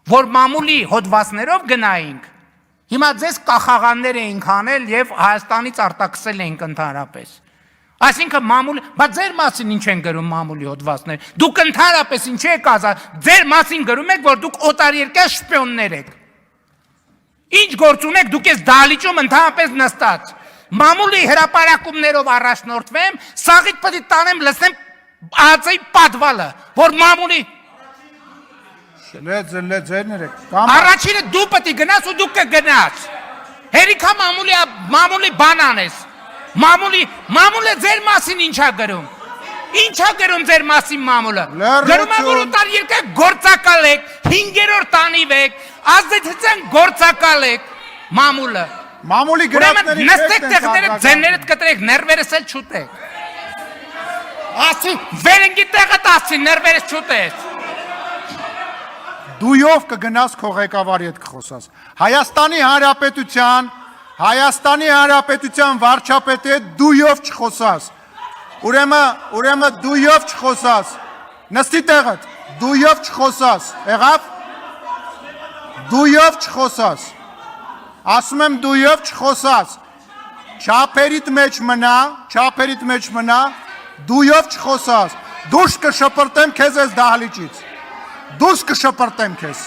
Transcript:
որ մամուլի հոդվածներով գնայինք, հիմա ձեզ կախաղաններ էինք անել և Հայաստանից արտաքսել էինք ընդհանրապես։ Այսինքն մամուլ, բայց ձեր մասին ինչ են գրում մամուլի հոդվածներ, դուք ընդհանրապես ինչ եք ասա, ձեր մասին գրում եք, որ դուք օտարերկրյա շպիոններ եք։ Ինչ գործ ունեք, դուք ես դահլիճում ընդհանրապես նստած։ Մամուլի հրապարակումներով առաջնորդվեմ, սաղիթ պետք է տանեմ լսեմ ԱԱԾ-ի պատվալը, որ մամուլի Առաջինը դու պետք է գնաս ու դու կգնաս։ Հերիքա մամուլի բան անես։ Մամուլը ձեր մասին ինչա գրում։ Ինչա գրում ձեր մասին մամուլը։ Գրում է, որ օտարերկրյա գործակալ եք, 5-րդ տանիվ եք, ազդեցության գործակալ եք մամուլը։ Մամուլի գրածների նստեք տեղները ձեններդ կտրեք, ներվերս էլ չուտեք։ Ասի, վերենգի տեղը տասի, ներվերս չուտես։ Դույով կգնաս քո ղեկավարի հետ կխոսաս։ Հայաստանի Հանրապետության վարչապետի հետ դույով չխոսաս։ Ուրեմն դույով չխոսաս։ Նստի տեղդ, դույով չխոսաս։ Եղավ։ Դույով չխոսաս։ Ասում եմ դույով չխոսաս։ Չափերիդ մեջ մնա, դույով չխոսաս։ Դուրս կշպրտեմ քեզ այս դահլիճից։ Դուրս կշպրտեմ քեզ։